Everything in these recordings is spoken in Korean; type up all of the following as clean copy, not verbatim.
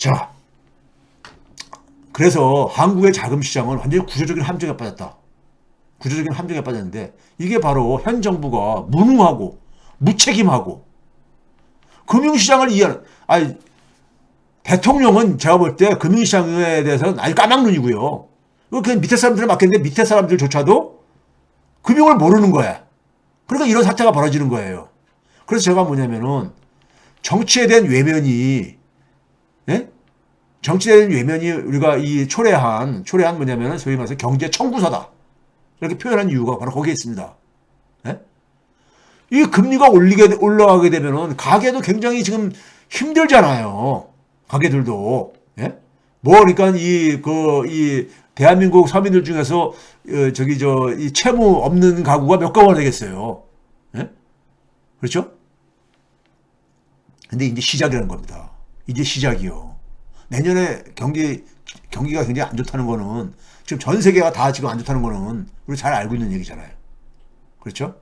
자, 그래서 한국의 자금 시장은 완전히 구조적인 함정에 빠졌다. 구조적인 함정에 빠졌는데 이게 바로 현 정부가 무능하고 무책임하고 금융시장을 이해하는, 아니, 대통령은 제가 볼 때 금융시장에 대해서는 아주 까막눈이고요. 그냥 밑에 사람들에 맡겼는데 밑에 사람들조차도 금융을 모르는 거야. 그러니까 이런 사태가 벌어지는 거예요. 그래서 제가 뭐냐면은 정치에 대한 외면이, 예? 정치에 대한 외면이 우리가 이 초래한 뭐냐면은 소위 말해서 경제 청구서다. 이렇게 표현한 이유가 바로 거기에 있습니다. 예? 이 금리가 올라가게 되면은 가게도 굉장히 지금 힘들잖아요. 가게들도. 예? 뭐, 그러니까 이 대한민국 서민들 중에서, 이 채무 없는 가구가 몇 가구나 되겠어요. 예? 그렇죠? 근데 이제 시작이라는 겁니다. 이제 시작이요. 내년에 경기가 굉장히 안 좋다는 거는, 지금 전 세계가 다 지금 안 좋다는 거는 우리 잘 알고 있는 얘기잖아요. 그렇죠?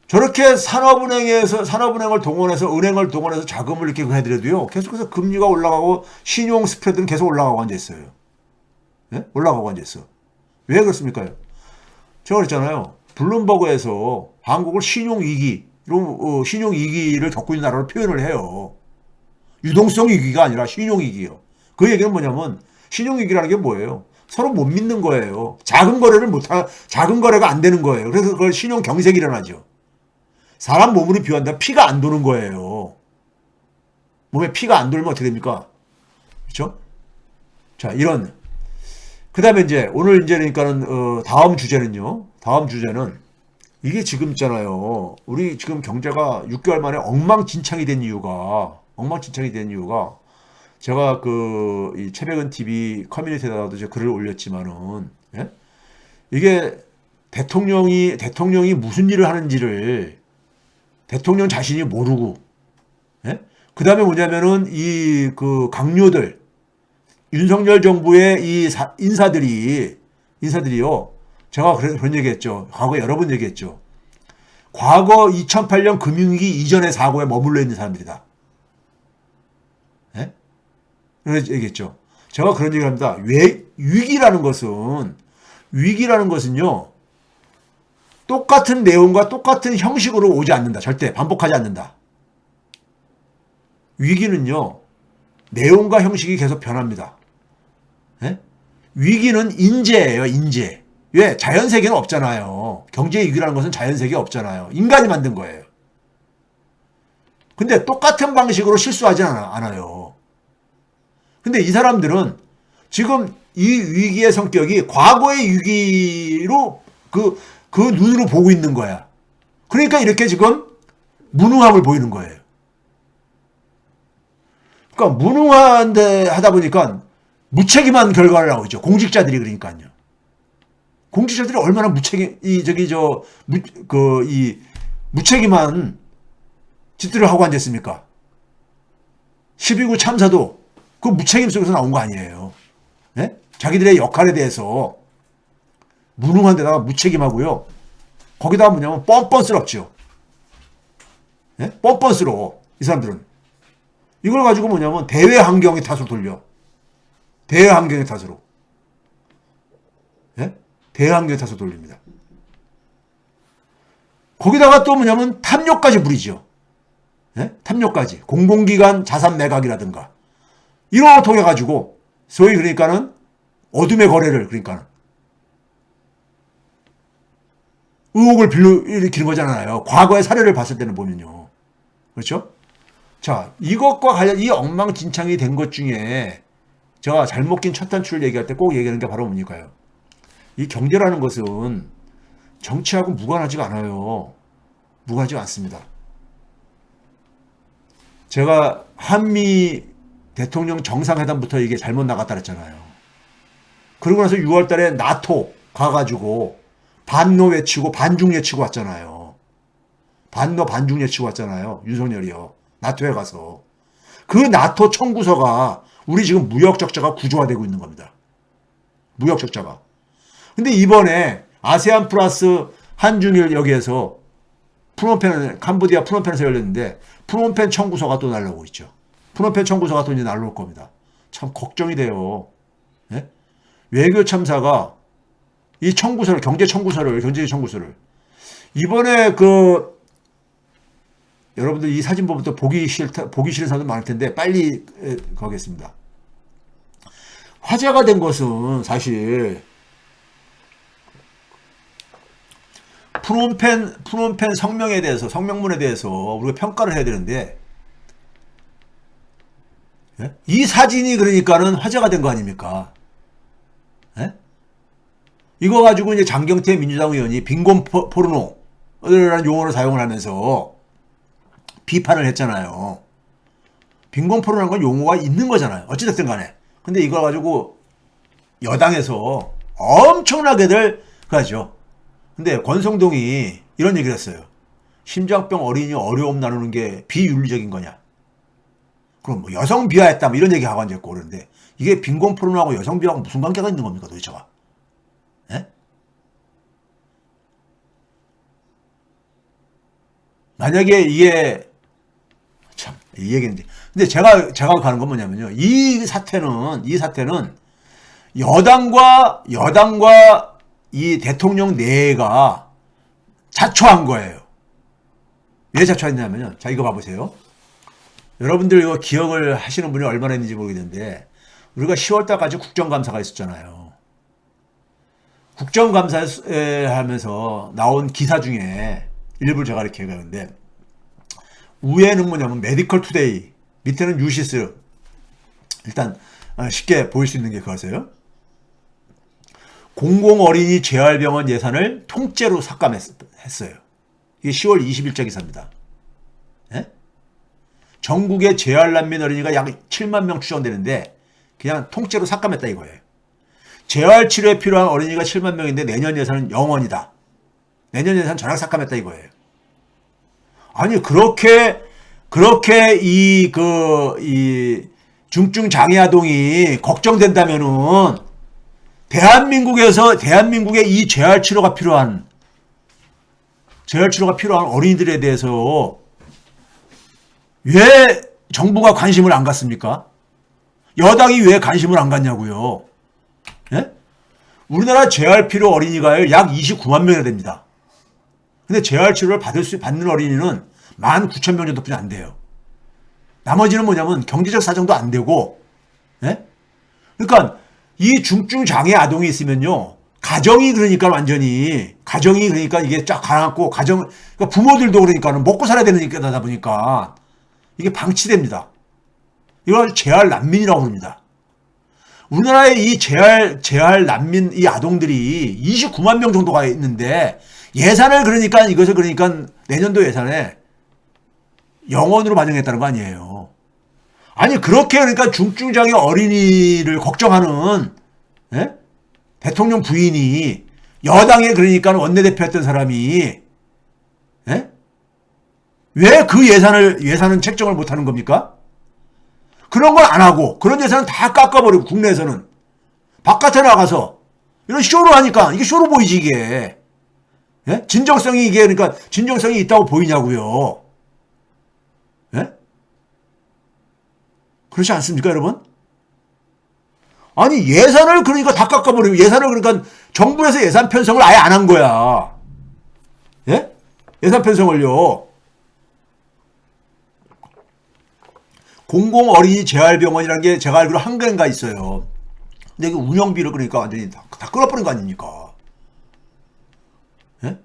저렇게 산업은행을 동원해서, 은행을 동원해서 자금을 이렇게 해드려도요, 계속해서 금리가 올라가고, 신용 스프레드는 계속 올라가고 앉아있어요. 예? 올라가고 앉아있어. 왜 그렇습니까? 제가 그랬잖아요. 블룸버그에서 한국을 신용위기를 겪고 있는 나라로 표현을 해요. 유동성 위기가 아니라 신용위기요. 그 얘기는 뭐냐면, 신용위기라는 게 뭐예요? 서로 못 믿는 거예요. 자금 거래가 안 되는 거예요. 그래서 그걸 신용경색이 일어나죠. 사람 몸으로 비유한다면 피가 안 도는 거예요. 몸에 피가 안 돌면 어떻게 됩니까? 그렇죠? 자, 그 다음에 이제, 오늘 이제 그러니까는, 다음 주제는, 이게 지금 있잖아요. 우리 지금 경제가 6개월 만에 엉망진창이 된 이유가, 제가 이 최백은 TV 커뮤니티에다가도 제가 글을 올렸지만은, 예? 이게 대통령이 무슨 일을 하는지를 대통령 자신이 모르고, 예? 그 다음에 뭐냐면은 강요들, 윤석열 정부의 인사들이요. 제가 그런 얘기했죠. 과거 여러 번 얘기했죠. 과거 2008년 금융위기 이전의 사고에 머물러 있는 사람들이다. 예? 그래서 얘기했죠. 제가 그런 얘기를 합니다. 왜 위기라는 것은요. 똑같은 내용과 똑같은 형식으로 오지 않는다. 절대 반복하지 않는다. 위기는요. 내용과 형식이 계속 변합니다. 예? 위기는 인재예요. 인재. 왜? 자연세계는 없잖아요. 경제위기라는 것은 자연세계 없잖아요. 인간이 만든 거예요. 근데 똑같은 방식으로 실수하지 않아요. 근데 이 사람들은 지금 이 위기의 성격이 과거의 위기로 그 눈으로 보고 있는 거야. 그러니까 이렇게 지금 무능함을 보이는 거예요. 그러니까 무능한데 하다 보니까 무책임한 결과를 나오죠. 공직자들이 그러니까요. 공직자들이 얼마나 무책임한 짓들을 하고 앉았습니까? 12구 참사도 그 무책임 속에서 나온 거 아니에요. 네? 자기들의 역할에 대해서 무능한 데다가 무책임하고요. 거기다가 뭐냐면 뻔뻔스럽죠. 네? 뻔뻔스러워. 이 사람들은. 이걸 가지고 뭐냐면 대외 환경의 탓으로 돌려. 대외 환경의 탓으로. 네? 대외 환경의 탓으로 돌립니다. 거기다가 또 뭐냐면 탐욕까지 부리죠. 네? 탐욕까지. 공공기관 자산 매각이라든가. 이런 걸 통해 가지고 소위 그러니까는 어둠의 거래를 그러니까는 의혹을 일으키는 거잖아요. 과거의 사례를 봤을 때는 보면요. 그렇죠? 자, 이것과 관련 이 엉망진창이 된 것 중에 제가 잘못 낀 첫 단추를 얘기할 때 꼭 얘기하는 게 바로 뭡니까요? 이 경제라는 것은 정치하고 무관하지가 않아요. 무관하지 않습니다. 제가 한미 대통령 정상회담부터 이게 잘못 나갔다 그랬잖아요. 그러고 나서 6월 달에 나토 가가지고 반노 외치고 반중 외치고 왔잖아요. 반노 반중 외치고 왔잖아요. 윤석열이요. 나토에 가서. 그 나토 청구서가 우리 지금 무역 적자가 구조화되고 있는 겁니다. 무역 적자가. 근데 이번에 아세안 플러스 한중일 여기에서 프놈펜, 캄보디아 프놈펜에서 열렸는데 프놈펜 청구서가 또 날라오고 있죠. 프놈펜 청구서가 또 이제 날라올 겁니다. 참 걱정이 돼요. 예? 외교 참사가 이 청구서를, 경제적 청구서를 이번에 여러분들 이 사진 보면 또 보기 싫은 사람도 많을 텐데 빨리 가겠습니다. 화제가 된 것은 사실 프놈펜 성명문에 대해서 우리가 평가를 해야 되는데, 예? 이 사진이 그러니까는 화제가 된 거 아닙니까? 예? 이거 가지고 이제 장경태 민주당 의원이 빈곤 포르노라는 용어를 사용을 하면서 비판을 했잖아요. 빈곤 포르노라는 건 용어가 있는 거잖아요. 어찌됐든 간에. 근데 이거 가지고 여당에서 엄청나게들 그러죠. 근데 권성동이 이런 얘기를 했어요. 심장병 어린이 어려움 나누는 게 비윤리적인 거냐. 그럼 뭐 여성 비하했다 뭐 이런 얘기 하고 앉았고 그러는데 이게 빈곤 포르노하고 여성 비하하고 무슨 관계가 있는 겁니까 도대체가. 예? 만약에 이게 참 이 얘기인데 근데 제가 가는 건 뭐냐면요. 이 사태는 여당과 이 대통령 내가 자초한 거예요. 왜 자초했냐면요. 자, 이거 봐보세요. 여러분들 이거 기억을 하시는 분이 얼마나 있는지 모르겠는데, 우리가 10월달까지 국정감사가 있었잖아요. 국정감사 하면서 나온 기사 중에 일부를 제가 이렇게 해가는데, 위에는 뭐냐면 메디컬 투데이, 밑에는 뉴시스. 일단 쉽게 보일 수 있는 게 그거세요. 공공어린이 재활병원 예산을 통째로 삭감했어요. 이게 10월 20일자 기사입니다. 예? 전국에 재활난민 어린이가 약 7만 명 추정되는데 그냥 통째로 삭감했다 이거예요. 재활치료에 필요한 어린이가 7만 명인데 내년 예산은 0원이다. 내년 예산 전액 삭감했다 이거예요. 아니 그렇게 이 중증 장애 아동이 걱정된다면은 대한민국의 이 재활치료가 필요한 어린이들에 대해서 왜 정부가 관심을 안 갖습니까? 여당이 왜 관심을 안 갖냐고요? 예? 우리나라 재활필요 어린이가 약 29만 명이나 됩니다. 근데 재활치료를 받는 어린이는 19,000명 정도뿐이 안 돼요. 나머지는 뭐냐면 경제적 사정도 안 되고, 예? 그러니까 이 중증 장애 아동이 있으면요, 가정이 그러니까 이게 쫙 가라앉고 그러니까 부모들도 그러니까는 먹고 살아야 되는 게다 보니까 이게 방치됩니다. 이걸 재활 난민이라고 부릅니다. 우리나라에 이 재활 난민 이 아동들이 29만 명 정도가 있는데 예산을 이것을 내년도 예산에 0원으로 반영했다는 거 아니에요. 아니 그렇게 중증장애 어린이를 걱정하는, 예? 대통령 부인이 여당에 원내대표였던 사람이, 예? 왜 그 예산은 책정을 못하는 겁니까? 그런 걸 안 하고 그런 예산은 다 깎아버리고 국내에서는 바깥에 나가서 이런 쇼로 하니까 이게 쇼로 보이지 이게. 예? 진정성이 있다고 보이냐고요. 예? 그렇지 않습니까, 여러분? 아니, 예산을 다 깎아버리고, 정부에서 예산 편성을 아예 안 한 거야. 예? 예산 편성을요. 공공어린이 재활병원이라는 게 제가 알기로 한 개인가 있어요. 근데 이게 운영비를 완전히 다 끌어버린 거 아닙니까? 예?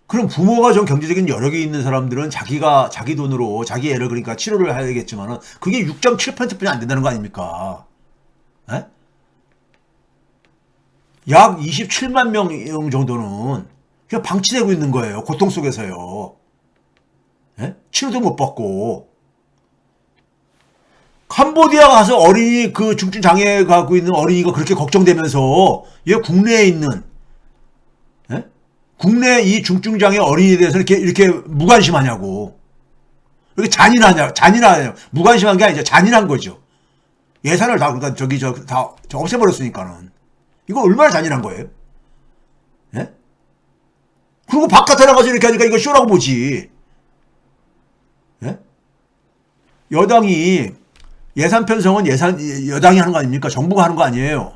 그럼 부모가 좀 경제적인 여력이 있는 사람들은 자기 돈으로 자기 애를 치료를 해야 되겠지만은 그게 6.7%뿐이 안 된다는 거 아닙니까? 예? 약 27만 명 정도는 그냥 방치되고 있는 거예요. 고통 속에서요. 예? 치료도 못 받고. 캄보디아 가서 어린이 중증 장애 갖고 있는 어린이가 그렇게 걱정되면서 얘 국내에 있는, 예? 국내 이 중증장애 어린이에 대해서 이렇게 무관심하냐고. 이렇게 잔인하냐고. 무관심한 게 아니죠. 잔인한 거죠. 예산을 다 없애버렸으니까는. 이거 얼마나 잔인한 거예요? 예? 그리고 바깥에 나가서 이렇게 하니까 이거 쇼라고 보지. 예? 여당이 예산 편성은 여당이 하는 거 아닙니까? 정부가 하는 거 아니에요.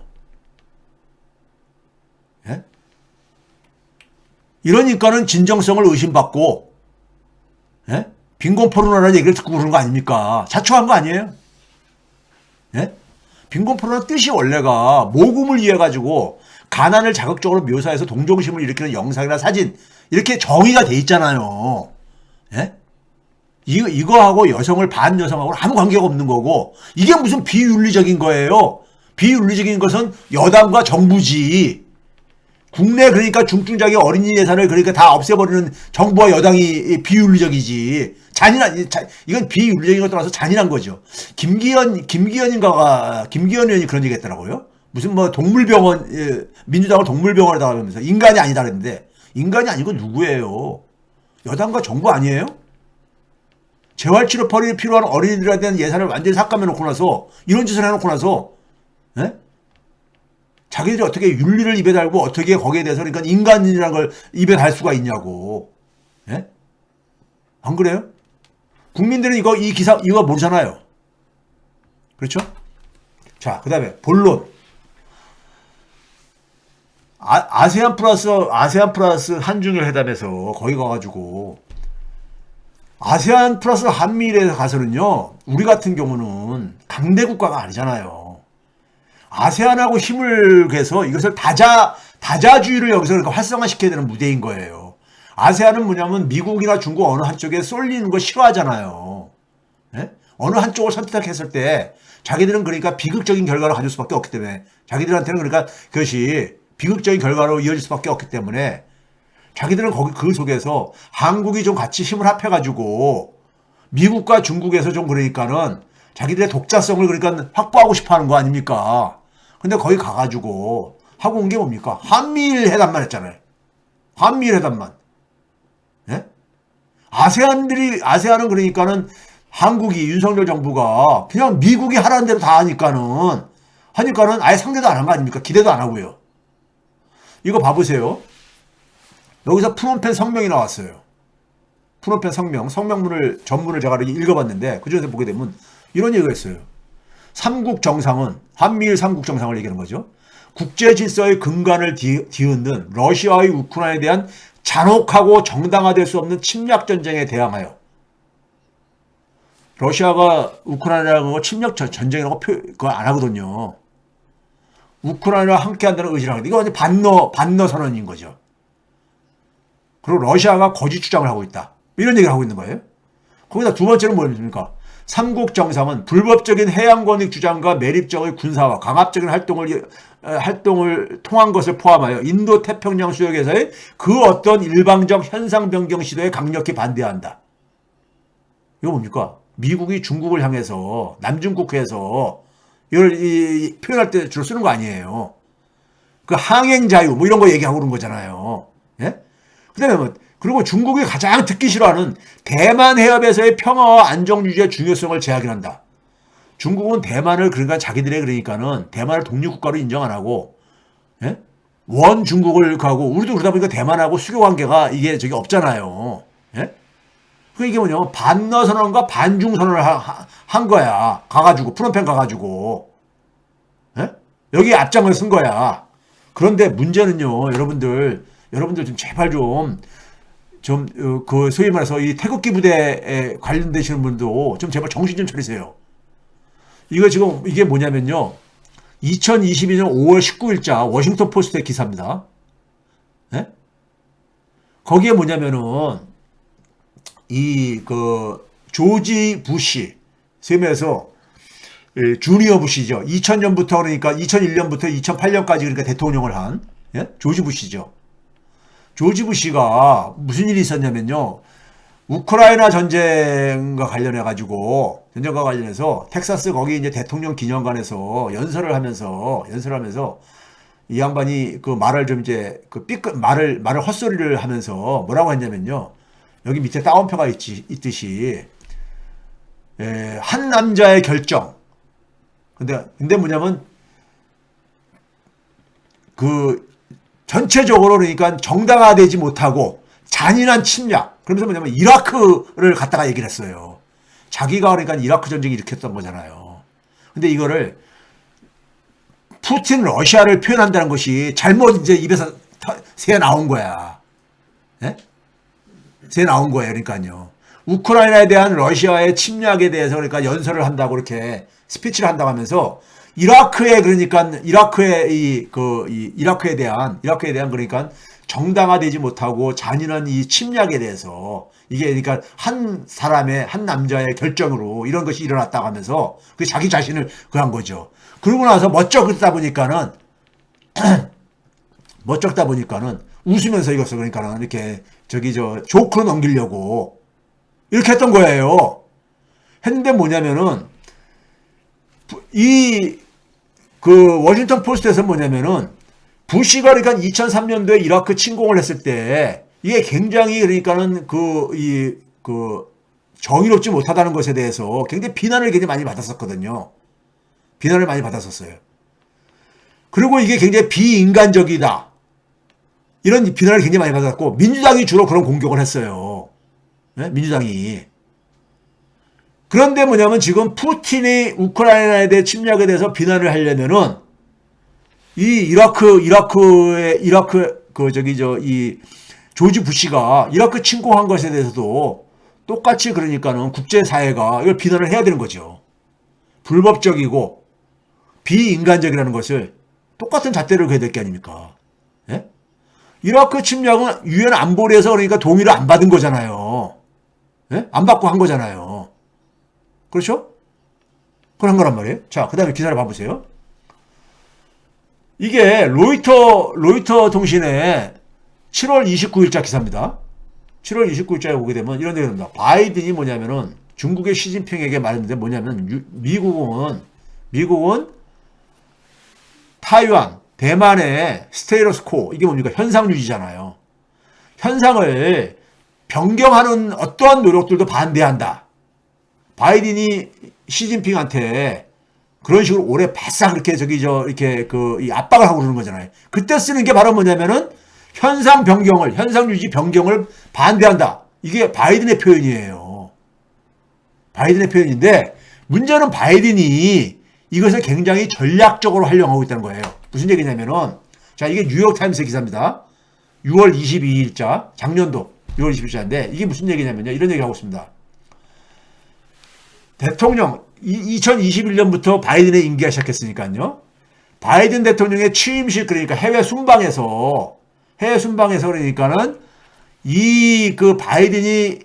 예? 이러니까는 진정성을 의심받고, 예? 빈곤 포르노라는 얘기를 듣고 그러는 거 아닙니까? 자초한 거 아니에요? 예? 빈곤 포르노 뜻이 원래가 모금을 위해 가지고 가난을 자극적으로 묘사해서 동정심을 일으키는 영상이나 사진, 이렇게 정의가 돼 있잖아요. 예? 이거하고 여성을 반 여성하고 아무 관계가 없는 거고, 이게 무슨 비윤리적인 거예요. 비윤리적인 것은 여당과 정부지. 국내 그러니까 중증자기 어린이 예산을 그러니까 다 없애버리는 정부와 여당이 비윤리적이지. 이건 비윤리적인 것 떠나서 잔인한 거죠. 김기현 의원이 그런 얘기 했더라고요. 무슨 뭐 동물병원, 민주당을 동물병원에다가 하면서 인간이 아니다 그랬는데, 인간이 아니고 누구예요? 여당과 정부 아니에요? 재활치료법이 필요한 어린이들에 대한 예산을 완전히 삭감해 놓고 나서 이런 짓을 해놓고 나서, 예? 자기들이 어떻게 윤리를 입에 달고 어떻게 거기에 대해서 그러니까 인간이라는 걸 입에 달 수가 있냐고. 예? 안 그래요? 국민들은 이 기사 이거 모르잖아요. 그렇죠? 자, 그다음에 본론. 아세안 플러스 한중일 회담에서 거기 가가지고 아세안 플러스 한미일에 가서는요, 우리 같은 경우는 강대 국가가 아니잖아요. 아세안하고 힘을 해서 이것을 다자주의를 여기서 그러니까 활성화시켜야 되는 무대인 거예요. 아세안은 뭐냐면 미국이나 중국 어느 한쪽에 쏠리는 거 싫어하잖아요. 예? 어느 한쪽을 선택했을 때 자기들은 그러니까 비극적인 결과를 가질 수밖에 없기 때문에, 자기들한테는 그러니까 그것이 비극적인 결과로 이어질 수밖에 없기 때문에 자기들은 그 속에서 한국이 좀 같이 힘을 합해가지고 미국과 중국에서 좀 그러니까는 자기들의 독자성을 그러니까 확보하고 싶어 하는 거 아닙니까? 근데 거기 가가지고 하고 온 게 뭡니까? 한미일 회담만 했잖아요. 한미일 회담만. 예? 아세안은 그러니까는 한국이 윤석열 정부가 그냥 미국이 하라는 대로 다 하니까는 아예 상대도 안 한 거 아닙니까? 기대도 안 하고요. 이거 봐보세요. 여기서 프놈펜 성명이 나왔어요. 프놈펜 성명문을 전문을 제가 읽어봤는데 그중에서 보게 되면 이런 얘기가 있어요. 한미일 삼국 정상을 얘기하는 거죠. 국제 질서의 근간을 뒤흔든 러시아의 우크라이나에 대한 잔혹하고 정당화될 수 없는 침략 전쟁에 대항하여, 러시아가 우크라이나라는 거 침략 전쟁이라고 그거 안 하거든요. 우크라이나와 함께 한다는 의지를 하는데 이거 완전 반러 선언인 거죠. 그리고 러시아가 거짓 주장을 하고 있다. 이런 얘기를 하고 있는 거예요. 거기다 두 번째는 뭐입니까? 삼국 정상은 불법적인 해양 권익 주장과 매립적의 군사와 강압적인 활동을 통한 것을 포함하여 인도 태평양 수역에서의 그 어떤 일방적 현상 변경 시도에 강력히 반대한다. 이거 뭡니까? 미국이 중국을 향해서 남중국해에서 이걸 표현할 때 주로 쓰는 거 아니에요. 그 항행 자유 뭐 이런 거 얘기하고 그런 거잖아요. 예? 그다음에 그리고 중국이 가장 듣기 싫어하는 대만 해협에서의 평화와 안정 유지의 중요성을 제약한다. 중국은 대만을 그러니까 자기들의 그러니까는 대만을 독립국가로 인정 안 하고, 예? 원 중국을 가고 우리도 그러다 보니까 대만하고 수교 관계가 이게 저기 없잖아요. 예? 그 이게 뭐냐면 반러 선언과 반중 선언을 한 거야. 가가지고 프놈펜 가가지고, 예? 여기 앞장을 쓴 거야. 그런데 문제는요, 여러분들 좀 제발 그 소위 말해서 이 태극기 부대에 관련되시는 분도 좀 제발 정신 좀 차리세요. 이거 지금 이게 뭐냐면요, 2022년 5월 19일자 워싱턴 포스트의 기사입니다. 예? 거기에 뭐냐면은 조지 부시, 세면에서 주니어 부시죠. 2000년부터 그러니까 2001년부터 2008년까지 그러니까 대통령을 한, 예? 조지 부시죠. 조지 부시가 무슨 일이 있었냐면요, 우크라이나 전쟁과 관련해서 텍사스 거기 이제 대통령 기념관에서 연설을 하면서 이 양반이 그 말을 좀 이제 말을 헛소리를 하면서 뭐라고 했냐면요, 여기 밑에 따옴표가 있듯이, 한 남자의 결정. 근데 뭐냐면 그 전체적으로 그러니까 정당화되지 못하고 잔인한 침략. 그러면서 뭐냐면 이라크를 갖다가 얘기를 했어요. 자기가 그러니까 이라크 전쟁을 일으켰던 거잖아요. 근데 이거를 푸틴 러시아를 표현한다는 것이 잘못 이제 입에서 새 나온 거야. 예? 새 나온 거예요. 그러니까요. 우크라이나에 대한 러시아의 침략에 대해서 그러니까 연설을 한다고 이렇게 스피치를 한다고 하면서 이라크에 그러니까 이라크에 대한 그러니까 정당화되지 못하고 잔인한 이 침략에 대해서 이게 그러니까 한 사람의 한 남자의 결정으로 이런 것이 일어났다고 하면서 그 자기 자신을 그한 거죠. 그러고 나서 멋쩍다 보니까는 웃으면서 이것을 그러니까는 이렇게 조크로 넘기려고 이렇게 했던 거예요. 했는데 뭐냐면은 워싱턴 포스트에서 뭐냐면은 부시가 그러니까 2003년도에 이라크 침공을 했을 때 이게 굉장히 그러니까는 정의롭지 못하다는 것에 대해서 굉장히 비난을 굉장히 많이 받았었거든요. 비난을 많이 받았었어요. 그리고 이게 굉장히 비인간적이다. 이런 비난을 굉장히 많이 받았고 민주당이 주로 그런 공격을 했어요. 네? 민주당이. 그런데 뭐냐면 지금 푸틴이 우크라이나에 대해 침략에 대해서 비난을 하려면은 이 조지 부시가 이라크 침공한 것에 대해서도 똑같이 그러니까는 국제사회가 이걸 비난을 해야 되는 거죠. 불법적이고 비인간적이라는 것을 똑같은 잣대를 그어야 될 게 아닙니까? 예? 이라크 침략은 유엔 안보리에서 그러니까 동의를 안 받은 거잖아요. 예? 안 받고 한 거잖아요. 그렇죠? 그런 거란 말이에요. 자, 그 다음에 기사를 봐보세요. 이게 로이터 통신의 7월 29일자 기사입니다. 7월 29일자에 보게 되면 이런 내용입니다. 바이든이 뭐냐면은 중국의 시진핑에게 말했는데 뭐냐면 미국은 타이완, 대만의 스테이러스코 이게 뭡니까? 현상 유지잖아요. 현상을 변경하는 어떠한 노력들도 반대한다. 바이든이 시진핑한테 그런 식으로 오래 바싹 이렇게 이 압박을 하고 그러는 거잖아요. 그때 쓰는 게 바로 뭐냐면은 현상 유지 변경을 반대한다. 이게 바이든의 표현이에요. 바이든의 표현인데 문제는 바이든이 이것을 굉장히 전략적으로 활용하고 있다는 거예요. 무슨 얘기냐면은 자, 이게 뉴욕타임스 기사입니다. 6월 22일자 작년도 6월 22일자인데 이게 무슨 얘기냐면요. 이런 얘기 하고 있습니다. 대통령 2021년부터 바이든의 임기가 시작했으니까요. 바이든 대통령의 취임식 그러니까 해외 순방에서 그러니까는 바이든이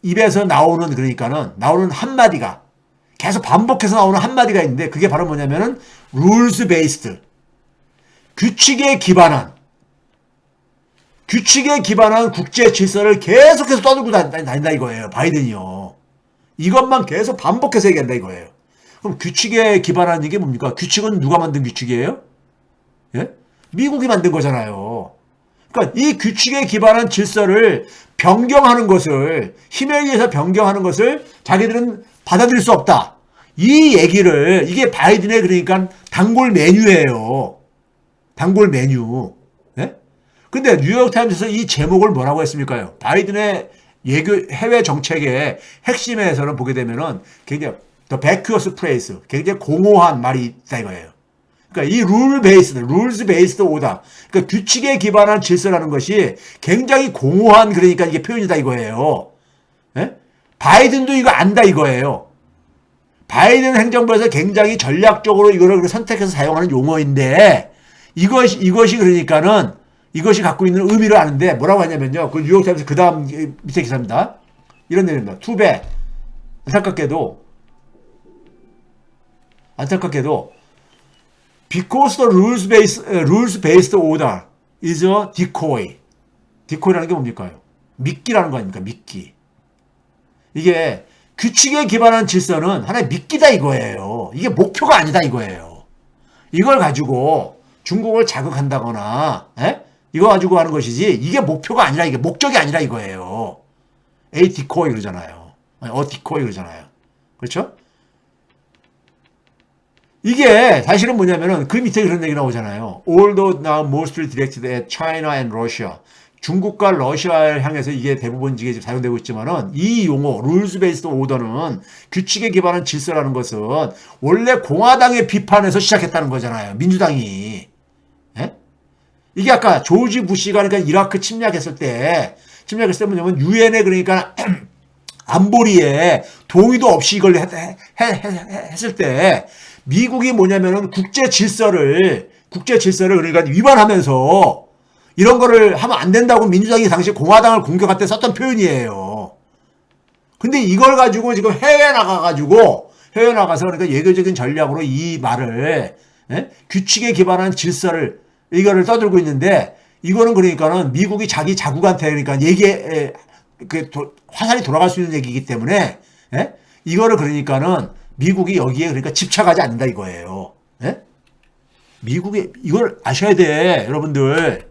입에서 나오는 한마디가 계속 반복해서 나오는 한마디가 있는데 그게 바로 뭐냐면은 rules based 규칙에 기반한 국제 질서를 계속해서 떠들고 다닌다 이거예요. 바이든이요. 이것만 계속 반복해서 얘기한다 이거예요. 그럼 규칙에 기반한 이게 뭡니까? 규칙은 누가 만든 규칙이에요? 예? 미국이 만든 거잖아요. 그러니까 이 규칙에 기반한 질서를 변경하는 것을 힘에 의해서 변경하는 것을 자기들은 받아들일 수 없다. 이 얘기를 이게 바이든의 그러니까 단골 메뉴예요. 단골 메뉴. 예? 근데 뉴욕타임스에서 이 제목을 뭐라고 했습니까? 바이든의 해외 정책의 핵심에서는 보게 되면은 굉장히 the vacuous phrase, 굉장히 공허한 말이 있다 이거예요. 그러니까 이 rules based order, 그러니까 규칙에 기반한 질서라는 것이 굉장히 공허한 그러니까 이게 표현이다 이거예요. 예? 바이든도 이거 안다 이거예요. 바이든 행정부에서 굉장히 전략적으로 이거를 선택해서 사용하는 용어인데 이것이 그러니까는 이것이 갖고 있는 의미를 아는데 뭐라고 하냐면요. 그 뉴욕타임스 그 다음 밑에 기사입니다. 이런 내용입니다. Too bad. 안타깝게도 because the rules based order is a decoy. decoy라는 게 뭡니까? 미끼라는 거 아닙니까? 미끼. 이게 규칙에 기반한 질서는 하나의 미끼다 이거예요. 이게 목표가 아니다 이거예요. 이걸 가지고 중국을 자극한다거나 이거 가지고 하는 것이지 이게 목표가 아니라 이게 목적이 아니라 이거예요. A decoy 그러잖아요. decoy 그러잖아요. 그렇죠? 이게 사실은 뭐냐면은 그 밑에 그런 얘기 나오잖아요. Although now mostly directed at China and Russia, 중국과 러시아를 향해서 이게 대부분 이게 지금 사용되고 있지만은 이 용어 룰스 베이스드 오더는 규칙에 기반한 질서라는 것은 원래 공화당의 비판에서 시작했다는 거잖아요. 민주당이. 예? 이게 아까 조지 부시가 그러니까 이라크 침략했을 때 뭐냐면 유엔에 그러니까 안보리에 동의도 없이 이걸 했을 때 미국이 뭐냐면은 국제 질서를 그러니까 위반하면서 이런 거를 하면 안 된다고 민주당이 당시 공화당을 공격할 때 썼던 표현이에요. 근데 이걸 가지고 지금 해외 나가서 그러니까 예교적인 전략으로 이 말을 규칙에 기반한 질서를 이거를 떠들고 있는데 이거는 그러니까는 미국이 자기 자국한테 그러니까 화살이 돌아갈 수 있는 얘기이기 때문에 이거를 그러니까는 미국이 여기에 그러니까 집착하지 않는다 이거예요. 미국이 이걸 아셔야 돼 여러분들.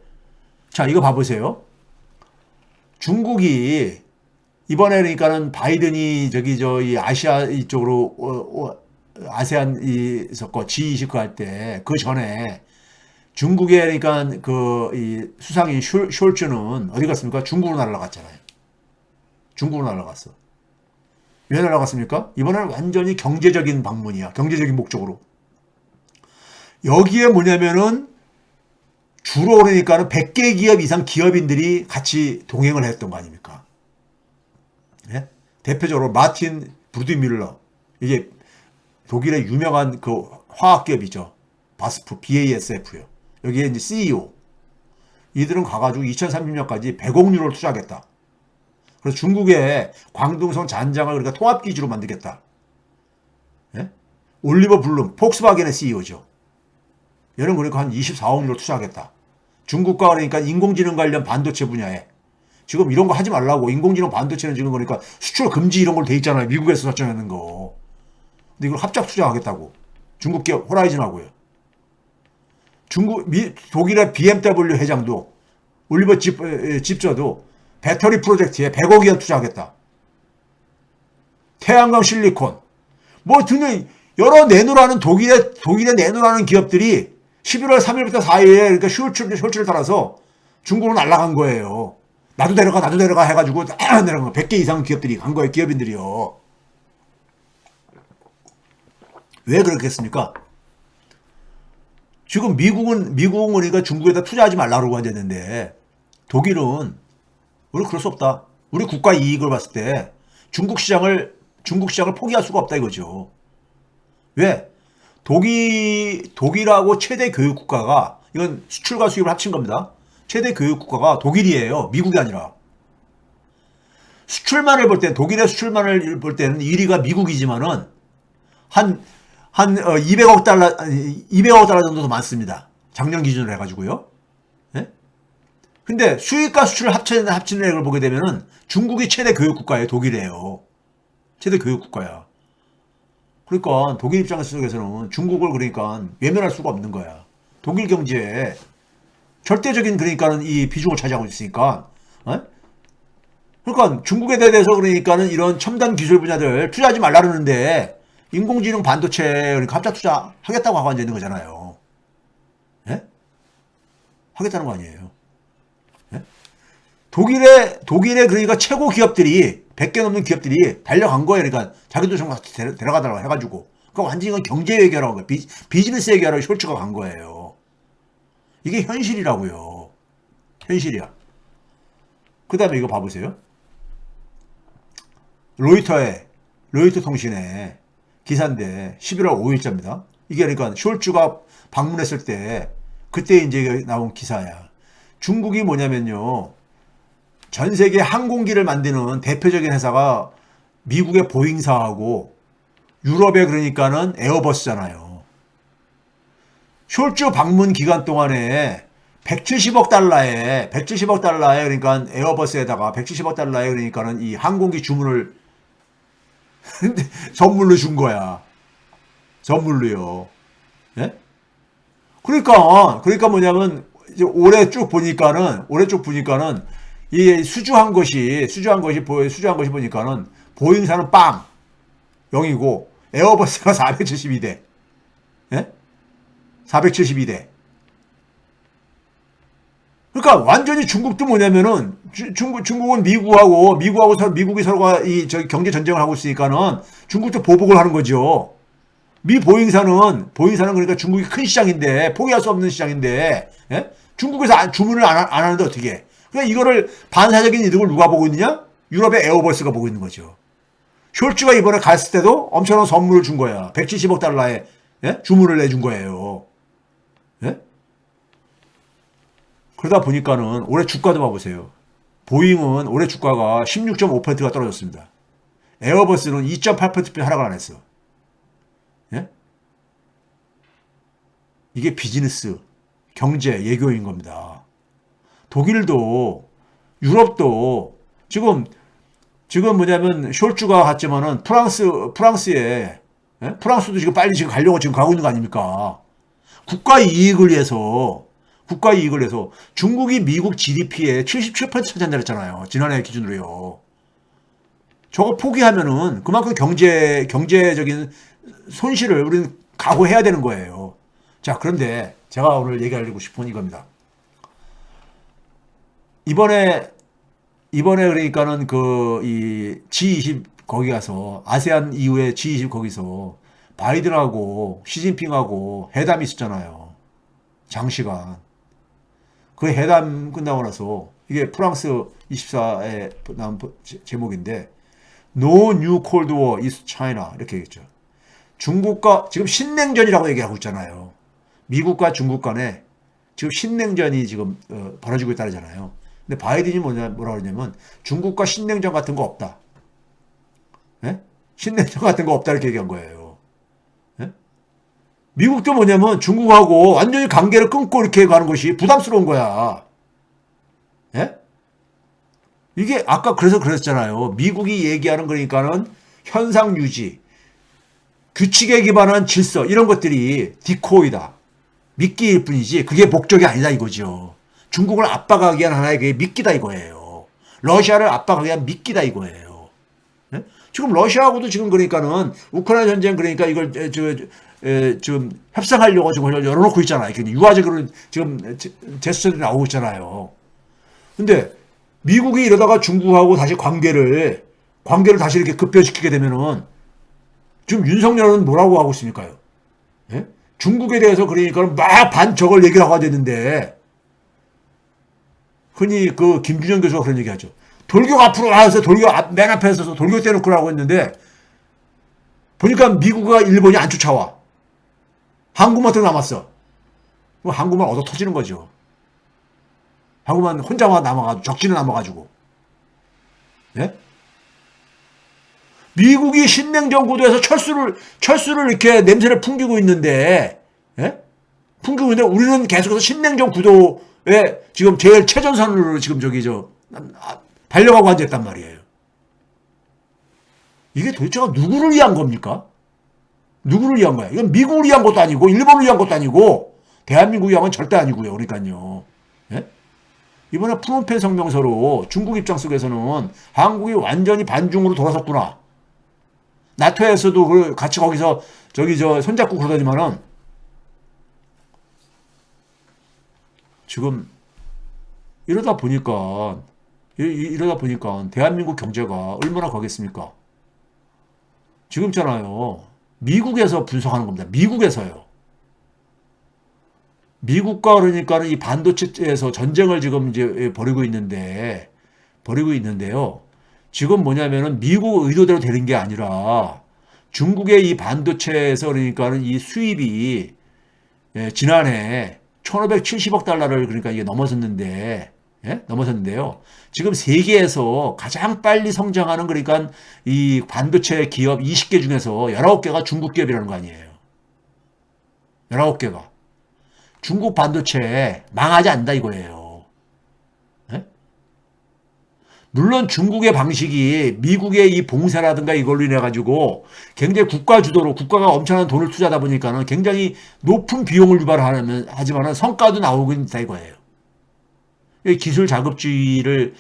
자, 이거 봐보세요. 중국이 이번에 그러니까는 바이든이 이 아시아 이쪽으로 아세안 있었고 G20 할 때 그 전에 중국의 그러니까 이 수상인 숄츠는 어디 갔습니까? 중국으로 날아갔잖아요. 중국으로 날아갔어. 왜 날아갔습니까? 이번에는 완전히 경제적인 방문이야. 경제적인 목적으로. 여기에 뭐냐면은 주로 그러니까는 100개 기업 이상 기업인들이 같이 동행을 했던 거 아닙니까? 예? 대표적으로 마틴 브루드밀러. 이게 독일의 유명한 그 화학기업이죠. BASF요. 여기에 이제 CEO. 이들은 가가지고 2030년까지 100억 유로를 투자하겠다. 그래서 중국의 광둥성 잔장을 그러니까 통합기지로 만들겠다. 예? 올리버 블룸, 폭스바겐의 CEO죠. 얘는 그러니까 한 24억 유로 투자하겠다. 중국과 그러니까 인공지능 관련 반도체 분야에 지금 이런 거 하지 말라고. 인공지능 반도체는 지금 그러니까 수출 금지 이런 걸로 돼 있잖아요. 미국에서 설정하는 거. 근데 이걸 합작 투자하겠다고. 중국 기업 호라이즌하고요. 독일의 BMW 회장도 올리버 집저도 배터리 프로젝트에 100억 원 투자하겠다. 태양광 실리콘. 뭐 등등 여러 내놓으라는 독일에 내놓으라는 기업들이 11월 3일부터 4일에 그러니까 숄츠를 따라서 중국으로 날아간 거예요. 나도 내려가 해가지고 내려간 거. 100개 이상 기업들이 간 거예요. 기업인들이요. 왜 그렇겠습니까? 지금 미국은 그러니까 중국에다 투자하지 말라고 하는데 독일은 우리 그럴 수 없다. 우리 국가 이익을 봤을 때 중국 시장을 포기할 수가 없다 이거죠. 왜? 독일하고 최대 교육 국가가 이건 수출과 수입을 합친 겁니다. 최대 교육 국가가 독일이에요. 미국이 아니라. 수출만을 볼 때 독일의 수출만을 볼 때는 1위가 미국이지만은 한 200억 달러 정도 더 많습니다. 작년 기준으로 해가지고요. 예? 근데 수입과 수출을 합치는 액을 보게 되면은 중국이 최대 교육 국가예요. 독일이에요. 최대 교육 국가야. 그러니까 독일 입장 속에서는 중국을 그러니까 외면할 수가 없는 거야. 독일 경제에 절대적인 그러니까는 이 비중을 차지하고 있으니까. 그러니까 중국에 대해서 그러니까는 이런 첨단 기술 분야들 투자하지 말라 그러는데 인공지능 반도체 그러니까 합작 투자 하겠다고 하고 앉아 있는 거잖아요. 예? 하겠다는 거 아니에요. 예? 독일의 그러니까 최고 기업들이 100개 넘는 기업들이 달려간 거예요. 그러니까 자기도 좀 데려가달라고 해가지고. 그러니까 완전히 이건 경제 얘기하라고 한 거예요. 비즈니스 얘기하라고 숄츠가 간 거예요. 이게 현실이라고요. 현실이야. 그 다음에 이거 봐보세요. 로이터 통신의 기사인데 11월 5일자입니다. 이게 그러니까 숄츠가 방문했을 때 그때 이제 나온 기사야. 중국이 뭐냐면요. 전 세계 항공기를 만드는 대표적인 회사가 미국의 보잉사하고 유럽의 그러니까는 에어버스잖아요. 숄츠 방문 기간 동안에 170억 달러에 그러니까 에어버스에다가 170억 달러에 그러니까는 이 항공기 주문을 선물로 준 거야. 선물로요. 예? 그러니까 뭐냐면 이제 올해 쭉 보니까는 이 수주한 것이 보니까는 보잉사는 빵 0이고 에어버스가 472대. 예? 472대. 그러니까 완전히 중국도 뭐냐면은 중국은 미국하고 서로 미국이 서로가 이 저기 경제 전쟁을 하고 있으니까는 중국도 보복을 하는 거죠. 미 보잉사는 그러니까 중국이 큰 시장인데 포기할 수 없는 시장인데 예? 중국에서 주문을 안 하는데 어떻게 해? 그러니까 이거를 반사적인 이득을 누가 보고 있느냐? 유럽의 에어버스가 보고 있는 거죠. 숄츠가 이번에 갔을 때도 엄청난 선물을 준 거야. 170억 달러의 예? 주문을 내준 거예요. 예? 그러다 보니까는 올해 주가도 봐보세요. 보잉은 올해 주가가 16.5%가 떨어졌습니다. 에어버스는 2.8% 하락을 안 했어. 예? 이게 비즈니스, 경제, 예교인 겁니다. 독일도, 유럽도 지금 뭐냐면 숄츠가 갔지만은 프랑스에 예? 프랑스도 지금 빨리 지금 가려고 지금 가고 있는 거 아닙니까? 국가 이익을 위해서 중국이 미국 GDP의 77% 차지한다 그랬잖아요. 지난해 기준으로요. 저거 포기하면은 그만큼 경제적인 손실을 우리는 각오해야 되는 거예요. 자, 그런데 제가 오늘 얘기하려고 싶은 이겁니다. 이번에 그러니까는 이 G20 거기 가서 아세안 이후에 G20 거기서 바이든하고 시진핑하고 회담이 있었잖아요. 장시간. 그 회담 끝나고 나서 이게 프랑스 24에 나온 제목인데 No New Cold War is China 이렇게 얘기했죠. 중국과 지금 신냉전이라고 얘기하고 있잖아요. 미국과 중국 간에 지금 신냉전이 지금 벌어지고 있다잖아요. 근데 바이든이 뭐라 그러냐면 중국과 신냉전 같은 거 없다. 예? 신냉전 같은 거 없다 이렇게 얘기한 거예요. 예? 미국도 뭐냐면 중국하고 완전히 관계를 끊고 이렇게 가는 것이 부담스러운 거야. 예? 이게 아까 그래서 그랬잖아요. 미국이 얘기하는 그러니까는 현상 유지, 규칙에 기반한 질서 이런 것들이 디코이다. 미끼일 뿐이지 그게 목적이 아니다 이거죠. 중국을 압박하기 위한 하나의 그게 미끼다 이거예요. 러시아를 압박하기 위한 미끼다 이거예요. 예? 지금 러시아하고도 지금 그러니까는 우크라이나 전쟁 그러니까 이걸 지금 협상하려고 지금 열어놓고 있잖아요. 유화적으로 지금 제스처들이 나오고 있잖아요. 근데 미국이 이러다가 중국하고 다시 관계를 다시 이렇게 급변시키게 되면은 지금 윤석열은 뭐라고 하고 있습니까요? 예? 중국에 대해서 그러니까 막 반적을 얘기를 하고 되는데 흔히 그 김준영 교수가 그런 얘기 하죠. 돌격 앞으로 와서 맨 앞에 서서 돌격 대놓고라고 했는데 보니까 미국과 일본이 안 쫓아와. 한국만 더 남았어. 그럼 한국만 얻어 터지는 거죠. 한국만 혼자만 남아가지고 적진에 남아가지고. 예? 미국이 신냉전 구도에서 철수를 이렇게 냄새를 풍기고 있는데, 예? 풍기고 있는데 우리는 계속해서 신냉전 구도에 지금 제일 최전선으로 지금 달려가고 앉아있단 말이에요. 이게 도대체가 누구를 위한 겁니까? 누구를 위한 거야? 이건 미국을 위한 것도 아니고, 일본을 위한 것도 아니고, 대한민국을 위한 건 절대 아니고요. 그러니까요. 예? 이번에 프놈펜 성명서로 중국 입장 속에서는 한국이 완전히 반중으로 돌아섰구나. 나토에서도 같이 거기서 손잡고 그러더니만은 지금 이러다 보니까 대한민국 경제가 얼마나 가겠습니까? 지금 있잖아요. 미국에서 분석하는 겁니다. 미국에서요. 미국과 그러니까는 이 반도체에서 전쟁을 지금 이제 벌이고 있는데요. 지금 뭐냐면은 미국 의도대로 되는 게 아니라 중국의 이 반도체에서 그러니까는 이 수입이 지난해 1,570억 달러를 그러니까 이게 넘어섰는데요. 지금 세계에서 가장 빨리 성장하는 그러니까 이 반도체 기업 20개 중에서 19개가 중국 기업이라는 거 아니에요. 19개가. 중국 반도체 망하지 않는다 이거예요. 네? 물론 중국의 방식이 미국의 이 봉쇄라든가 이걸로 인해 가지고 굉장히 국가 주도로 국가가 엄청난 돈을 투자하다 보니까는 굉장히 높은 비용을 하지만은 성과도 나오고 있다 이거예요. 기술 작업지를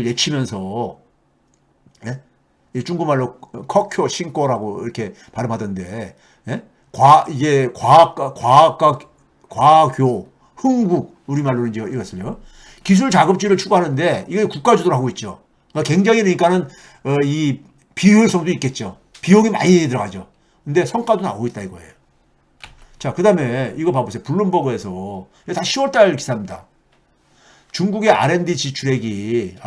외치면서 예? 중국말로 커큐 신고라고 이렇게 발음하던데 예? 과학교 흥국, 우리말로는 이제 이것을요. 기술 자급지를 추구하는데 이게 국가 주도를 하고 있죠. 그러니까 굉장히 그러니까는 이 비효율성도 있겠죠. 비용이 많이 들어가죠. 근데 성과도 나오고 있다 이거예요. 자, 그 다음에 이거 봐보세요. 블룸버그에서 이거 다 10월달 기사입니다. 중국의 R&D 지출액이요.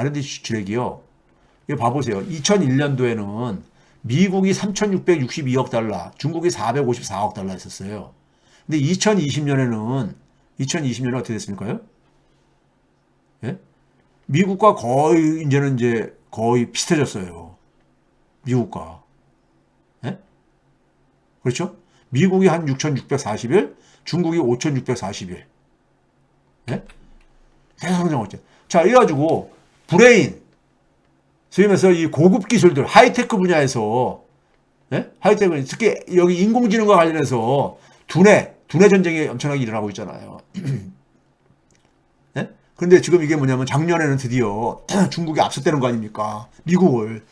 이거 봐보세요. 2001년도에는 미국이 3,662억 달러, 중국이 454억 달러 했었어요. 근데 2020년에는 어떻게 됐습니까요? 예? 미국과 거의 이제 거의 비슷해졌어요. 미국과. 예? 그렇죠? 미국이 한 6,641, 중국이 5,641. 예? 계속 성장하고 있죠. 자, 이래가지고 브레인, 소위 말해서 이 고급 기술들, 하이테크 분야에서, 예? 하이테크, 특히 여기 인공지능과 관련해서 두뇌 전쟁이 엄청나게 일어나고 있잖아요. 예? 근데 지금 이게 뭐냐면 작년에는 드디어 중국이 앞섰다는 거 아닙니까? 미국을.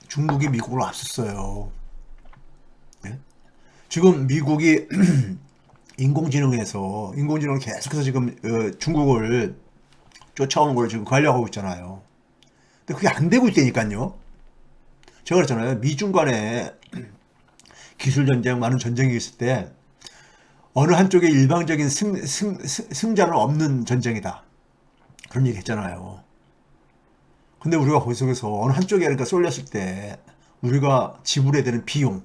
중국이 미국을 앞섰어요. 예? 지금 미국이 인공지능을 계속해서 지금 중국을 쫓아오는 걸 지금 관리하고 있잖아요. 근데 그게 안 되고 있다니까요. 제가 그랬잖아요. 미중 간에 기술 전쟁, 많은 전쟁이 있을 때 어느 한쪽에 일방적인 승자는 없는 전쟁이다. 그런 얘기 했잖아요. 근데 우리가 거기 속에서 어느 한쪽에 그러니까 쏠렸을 때 우리가 지불해야 되는 비용,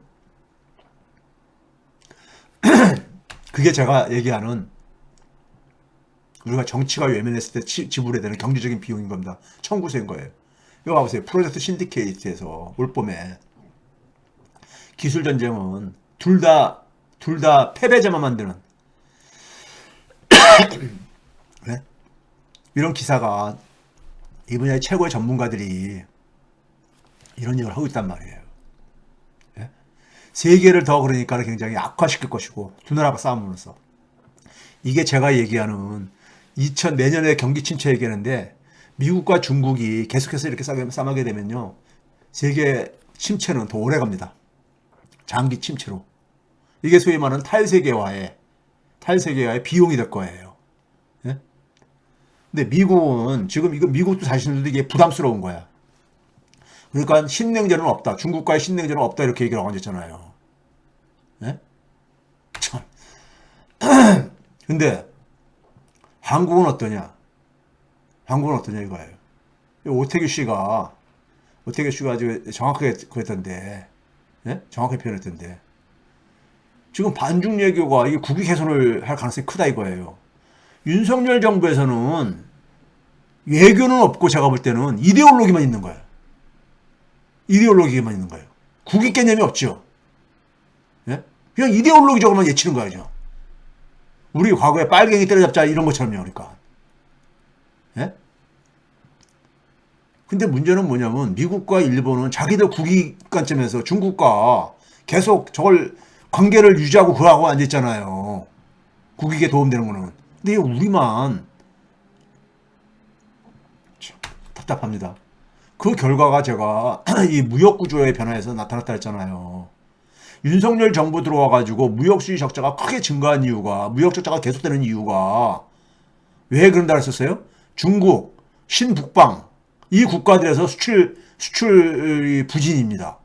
그게 제가 얘기하는 우리가 정치가 외면했을 때 지불해야 되는 경제적인 비용인 겁니다. 청구서인 거예요. 이거 봐보세요. 프로젝트 신디케이트에서 올봄에 기술 전쟁은 둘 다 패배자만 만드는 네? 이런 기사가 이 분야의 최고의 전문가들이 이런 얘기를 하고 있단 말이에요. 네? 세계를 더 그러니까 굉장히 악화시킬 것이고 두 나라가 싸움으로써 이게 제가 얘기하는 내년에 경기 침체 얘기하는데 미국과 중국이 계속해서 이렇게 싸움하게 되면요 세계 침체는 더 오래 갑니다. 장기 침체로. 이게 소위 말하는 탈세계화의 비용이 될 거예요. 예? 근데 미국은 지금 이거 미국도 자신들도 이게 부담스러운 거야. 그러니까 신냉전은 없다. 중국과의 신냉전은 없다. 이렇게 얘기를 하고 앉았잖아요. 예? 참. 근데 한국은 어떠냐? 이거예요. 오태규 씨가 아주 정확하게 그랬던데, 예? 정확하게 표현했던데, 지금 반중 외교가 이게 국위 개선을 할 가능성이 크다 이거예요. 윤석열 정부에서는 외교는 없고 제가 볼 때는 이데올로기만 있는 거예요. 국위 개념이 없죠. 예? 그냥 이데올로기적으로만 예치는 거죠. 우리 과거에 빨갱이 때려잡자 이런 것처럼요. 그러니까. 예? 근데 문제는 뭐냐면 미국과 일본은 자기들 국위 관점에서 중국과 계속 저걸 관계를 유지하고 그하고 앉아있잖아요. 국익에 도움되는 거는. 근데 우리만 참 답답합니다. 그 결과가 제가 이 무역 구조의 변화에서 나타났다 했잖아요. 윤석열 정부 들어와가지고 무역 수지 적자가 크게 증가한 이유가, 무역 적자가 계속되는 이유가 왜 그런다 했었어요? 중국, 신북방 이 국가들에서 수출 부진입니다.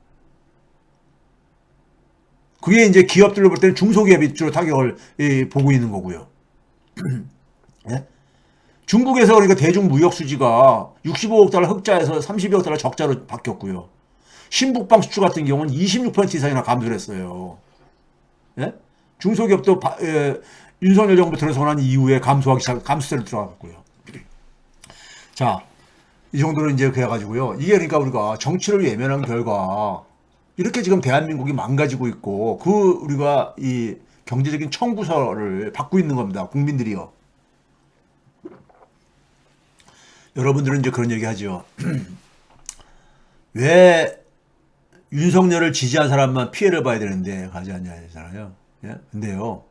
그게 이제 기업들로 볼 때는 중소기업이 주로 타격을 보고 있는 거고요. 네? 중국에서 그러니까 대중 무역 수지가 65억 달러 흑자에서 32억 달러 적자로 바뀌었고요. 신북방 수출 같은 경우는 26% 이상이나 감소를 했어요. 네? 중소기업도 윤석열 정부 들어서 난 이후에 감소세를 들어갔고요. 자, 이 정도는 이제 그래가지고요. 이게 그러니까 우리가 정치를 외면한 결과 이렇게 지금 대한민국이 망가지고 있고 우리가 이 경제적인 청구서를 받고 있는 겁니다. 국민들이요. 여러분들은 이제 그런 얘기 하죠. 왜 윤석열을 지지한 사람만 피해를 봐야 되는데 가지 않냐 하잖아요. 예? 근데요.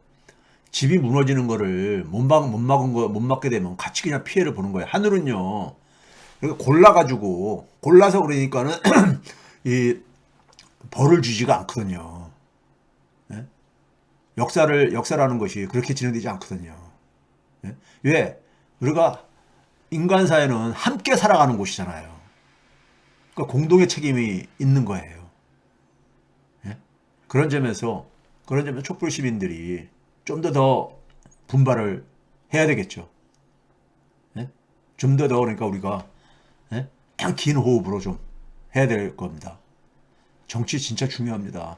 집이 무너지는 거를 못 막게 되면 같이 그냥 피해를 보는 거예요. 하늘은요. 그러니까 골라서 그러니까는 이 벌을 주지가 않거든요. 예? 역사라는 것이 그렇게 진행되지 않거든요. 예? 왜? 우리가 인간 사회는 함께 살아가는 곳이잖아요. 그러니까 공동의 책임이 있는 거예요. 예? 그런 점에서 촛불 시민들이 좀 더 분발을 해야 되겠죠. 예? 좀 더 그러니까 우리가 예? 그냥 긴 호흡으로 좀 해야 될 겁니다. 정치 진짜 중요합니다.